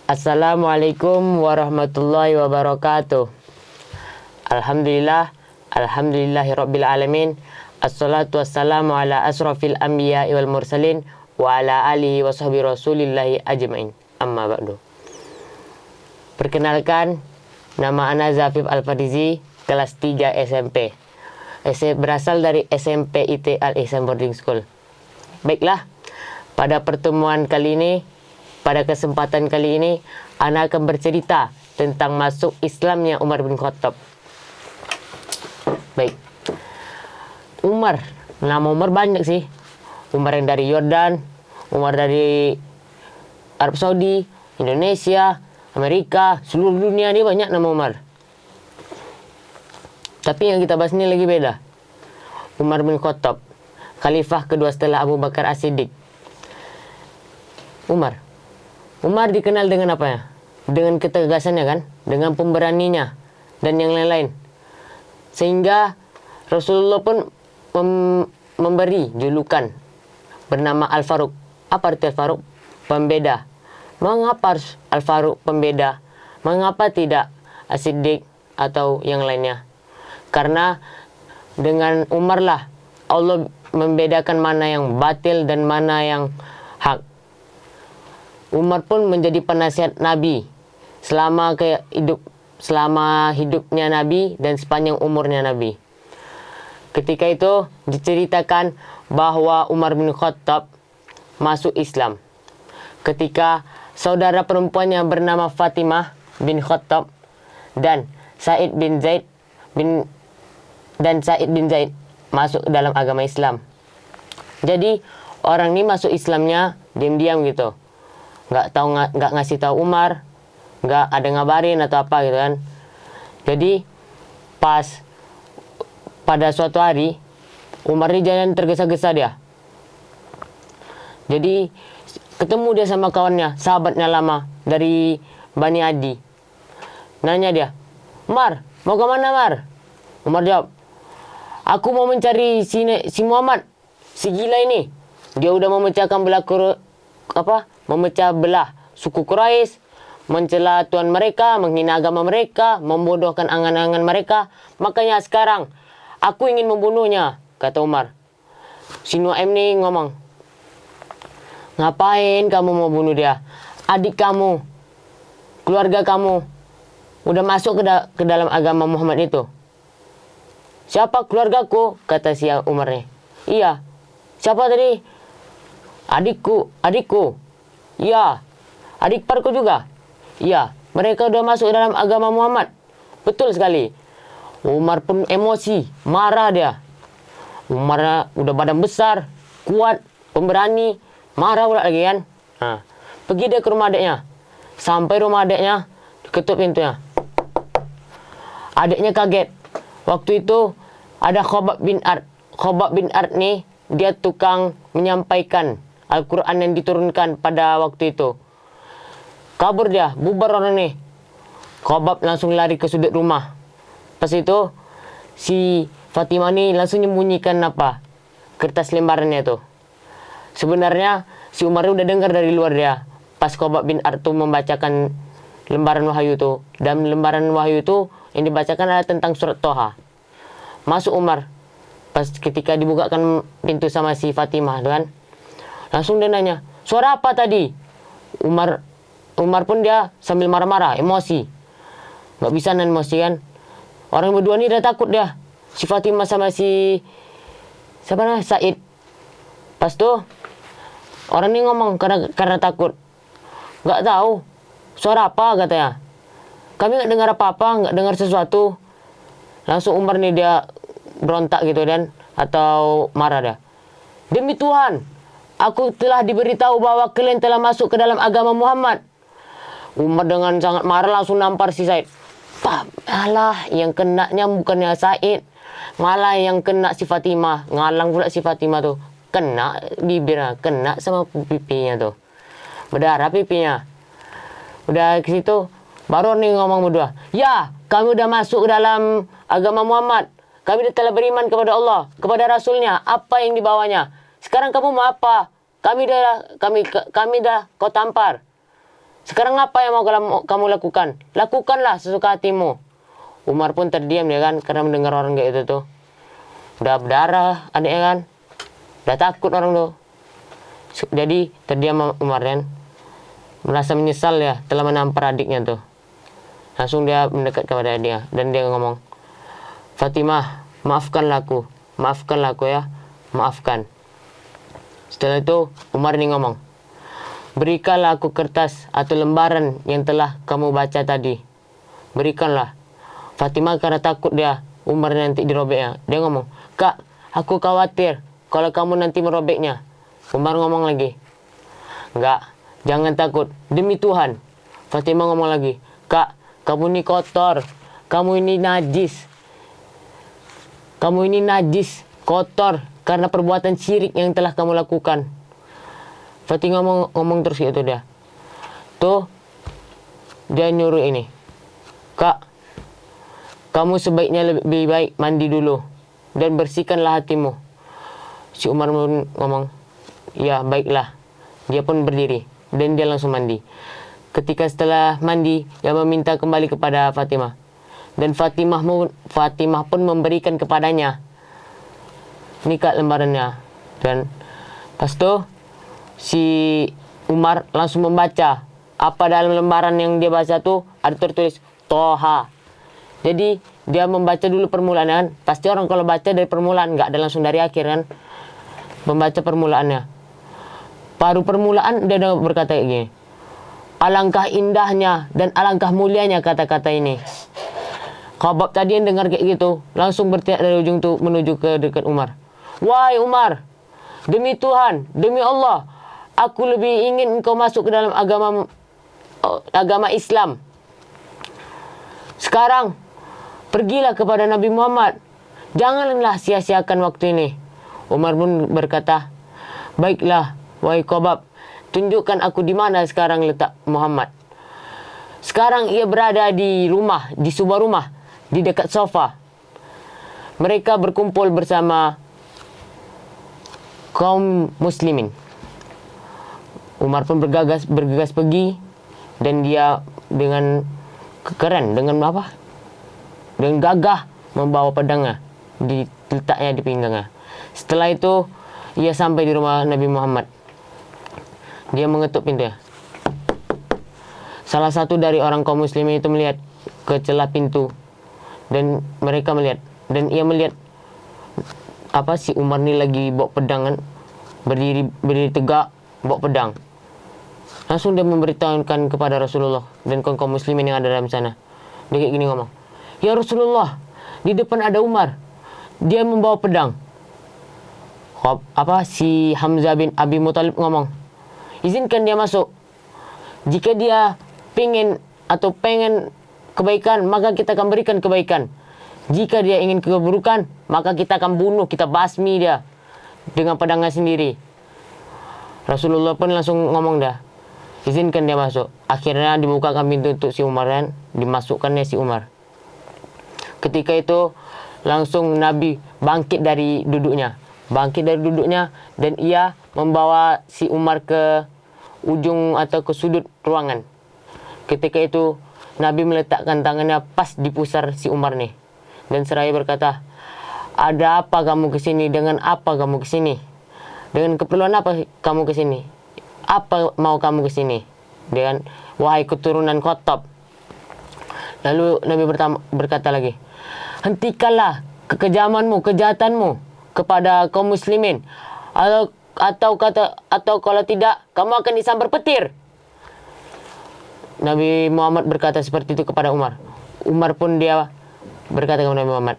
Assalamualaikum warahmatullahi wabarakatuh. Alhamdulillahirabbil alamin. Assalatu wassalamu ala asrafil anbiya'i wal mursalin wa ala alihi wa sahbihi rasulillahi ajmain. Amma ba'du. Perkenalkan, nama ana Zafif Al-Farizi, kelas 3 SMP. Berasal dari SMP IT Al-Ihsan Boarding School. Baiklah, pada pertemuan kali ini, pada kesempatan kali ini, ana akan bercerita tentang masuk Islamnya Umar bin Khattab. Baik, nama Umar banyak sih. Umar yang dari Yordan, Umar dari Arab Saudi, Indonesia, Amerika, seluruh dunia ini banyak nama Umar. Tapi yang kita bahas ini lagi beda. Umar bin Khattab, khalifah kedua setelah Abu Bakar As-Siddiq. Umar dikenal dengan apa ya? Dengan ketegasannya kan, dengan pemberaninya dan yang lain-lain. Sehingga Rasulullah pun memberi julukan bernama Al-Faruq. Apa arti Al-Faruq? Pembeda. Mengapa harus Al-Faruq pembeda? Mengapa tidak As-Siddiq atau yang lainnya? Karena dengan Umar lah Allah membedakan mana yang batil dan mana yang hak. Umar pun menjadi penasihat Nabi selama hidupnya Nabi dan sepanjang umurnya Nabi. Ketika itu diceritakan bahwa Umar bin Khattab masuk Islam ketika saudara perempuannya bernama Fatimah bin Khattab dan Said bin Zaid masuk dalam agama Islam. Jadi orang ini masuk Islamnya diam-diam gitu. Nggak ngasih tahu Umar, nggak ada ngabarin atau apa gitu kan. Jadi pada suatu hari Umar ini jalan tergesa-gesa dia. Jadi ketemu dia sama kawannya, sahabatnya lama dari Bani Adi. Nanya dia, "Umar, mau ke mana, Umar?" Umar jawab, "Aku mau mencari si Muhammad, si gila ini. Dia udah memecah belah suku Quraisy, mencela Tuhan mereka, menghina agama mereka, membodohkan angan-angan mereka. Makanya sekarang aku ingin membunuhnya," kata Umar. Si Nuaim nih ngomong, "Ngapain kamu mau bunuh dia? Adik kamu, keluarga kamu udah masuk ke dalam agama Muhammad itu." "Siapa keluargaku?" kata si Umar nih. "Iya." "Siapa tadi?" Adikku." "Iya." "Adik parku juga?" "Iya." "Mereka udah masuk dalam agama Muhammad." "Betul sekali." Umar pun emosi, marah dia. Umar udah badan besar, kuat, pemberani, marah pula lagi kan. Pergi dia ke rumah adiknya. Sampai rumah adiknya, ketuk pintunya. Adiknya kaget. Waktu itu ada Khobab bin Ard nih, dia tukang menyampaikan Al-Quran yang diturunkan pada waktu itu. Kabur dia, bubar orang nih. Khobab langsung lari ke sudut rumah. Pas itu si Fatimah nih langsung menyembunyikan kertas lembarannya itu. Sebenarnya si Umar udah dengar dari luar dia. Pas Khobab bin Ard tuh membacakan lembaran wahyu itu. Dan lembaran wahyu itu yang dibacakan adalah tentang surat Toha. Masuk Umar. Pas ketika dibukakan pintu sama si Fatimah kan. Langsung dia nanya, "Suara apa tadi?" Umar pun dia sambil marah-marah, emosi. Nggak bisa emosi kan. Orang berdua ni dah takut dia. Si Fatimah sama si Said. Pas tu orang ni ngomong karena takut. "Nggak tahu. Suara apa?" katanya. "Kami nggak dengar apa-apa, nggak dengar sesuatu." Langsung Umar ni dia berontak gitu dan atau marah dia. "Demi Tuhan, aku telah diberitahu bahwa kalian telah masuk ke dalam agama Muhammad." Umar dengan sangat marah langsung nampar si Said. Malah yang kenanya bukannya Said, malah yang kena si Fatimah. Ngalang pula si Fatimah tuh. Kena bibirnya, kena sama pipinya tuh. Berdarah pipinya. Udah ke situ baru nih ngomong berdua. "Ya, kami udah masuk ke dalam agama Muhammad. Kami telah beriman kepada Allah, kepada Rasulnya, apa yang dibawanya. Sekarang kamu mau apa? Kami dah kau tampar." Sekarang apa yang mau kamu lakukan? Lakukanlah sesuka hatimu. Umar pun terdiam ya kan, karena mendengar orang kayak itu tuh. Udah berdarah adiknya kan. Udah takut orang tuh. Jadi terdiam Umar kan. Merasa menyesal ya telah menampar adiknya tuh. Langsung dia mendekat kepada dia dan dia ngomong, Fatimah, maafkanlah aku ya, maafkan. Setelah itu Umar ini ngomong, berikanlah aku kertas atau lembaran yang telah kamu baca tadi. Berikanlah. Fatimah karena takut dia Umar nanti dirobeknya, dia ngomong, Kak, aku khawatir kalau kamu nanti merobeknya. Umar ngomong lagi, enggak, jangan takut, demi Tuhan. Fatimah ngomong lagi, Kak, kamu ini kotor, kamu ini najis, kotor karena perbuatan syirik yang telah kamu lakukan. Fatimah ngomong terus gitu dia. Tuh, dia nyuruh ini, Kak, kamu sebaiknya lebih baik mandi dulu dan bersihkanlah hatimu. Si Umar pun ngomong, ya baiklah. Dia pun berdiri dan dia langsung mandi. Ketika setelah mandi, dia meminta kembali kepada Fatimah. Dan Fatimah pun memberikan kepadanya nikah lembarannya. Dan pas itu si Umar langsung membaca apa dalam lembaran yang dia baca tuh ada tertulis Toha. Jadi dia membaca dulu permulaan kan. Pasti orang kalau baca dari permulaan, nggak ada langsung dari akhir kan. Membaca permulaannya. Baru permulaan dia berkata kayak gini. Alangkah indahnya dan alangkah mulianya kata-kata ini. Khabab tadi yang dengar kayak gitu langsung berteriak dari ujung tuh menuju ke dekat Umar. Wahai Umar, demi Tuhan, demi Allah, aku lebih ingin engkau masuk ke dalam agama Islam. Sekarang pergilah kepada Nabi Muhammad. Janganlah sia-siakan waktu ini. Umar pun berkata, baiklah, wahai Khabab, tunjukkan aku di mana sekarang letak Muhammad. Sekarang ia berada di rumah, di sebuah rumah, di dekat sofa. Mereka berkumpul bersama kaum muslimin. Umar pun bergegas pergi dan dia dengan keren, dengan apa? Dengan gagah membawa pedangnya, diletaknya di pinggangnya. Setelah itu ia sampai di rumah Nabi Muhammad. Dia mengetuk pintunya. Salah satu dari orang kaum muslimin itu melihat ke celah pintu dan mereka melihat dan ia melihat si Umar ni lagi bawa pedang kan, berdiri tegak bawa pedang. Langsung dia memberitahukan kepada Rasulullah dan kaum muslimin yang ada dalam sana. Dia kayak gini ngomong, ya Rasulullah, di depan ada Umar, dia membawa pedang. Si Hamzah bin Abi Muthalib ngomong, izinkan dia masuk. Jika dia pengen kebaikan, maka kita akan berikan kebaikan. Jika dia ingin keburukan, maka kita akan bunuh, kita basmi dia dengan pedangnya sendiri. Rasulullah pun langsung ngomong dah, izinkan dia masuk. Akhirnya dibukakan pintu untuk si Umar dan dimasukkannya si Umar. Ketika itu langsung Nabi bangkit dari duduknya dan ia membawa si Umar ke ujung atau ke sudut ruangan. Ketika itu Nabi meletakkan tangannya pas di pusar si Umar nih dan seraya berkata, ada apa kamu kesini? Dengan apa kamu kesini? Dengan keperluan apa kamu kesini? Apa mau kamu kesini? Dengan wahai keturunan Khattab. Lalu Nabi berkata lagi, hentikanlah kekejamanmu, kejahatanmu kepada kaum muslimin, atau kalau tidak kamu akan disambar petir. Nabi Muhammad berkata seperti itu kepada Umar. Umar pun dia berkata kepada Nabi Muhammad,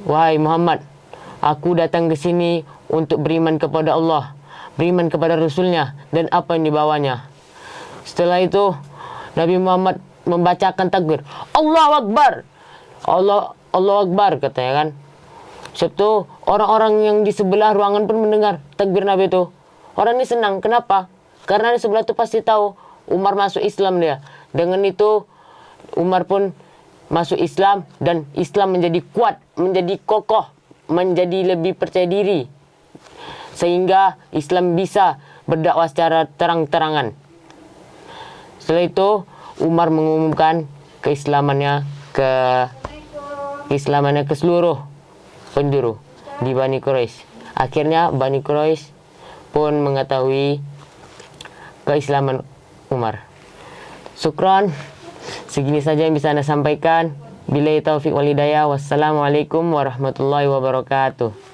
wahai Muhammad, aku datang ke sini untuk beriman kepada Allah, beriman kepada Rasulnya dan apa yang dibawanya. Setelah itu Nabi Muhammad membacakan takbir, Allahu Akbar, Allahu Akbar katanya kan. Sebab itu orang-orang yang di sebelah ruangan pun mendengar takbir Nabi itu. Orang ini senang. Kenapa? Karena di sebelah itu pasti tahu Umar masuk Islam dia. Dengan itu Umar pun masuk Islam dan Islam menjadi kuat, menjadi kokoh, menjadi lebih percaya diri. Sehingga Islam bisa berdakwah secara terang-terangan. Setelah itu Umar mengumumkan keislamannya ke seluruh penjuru di Bani Quraisy. Akhirnya Bani Quraisy pun mengetahui keislaman Umar. Syukran. Segini saja yang bisa Anda sampaikan. Billahi taufiq wal hidayah. Wassalamualaikum warahmatullahi wabarakatuh.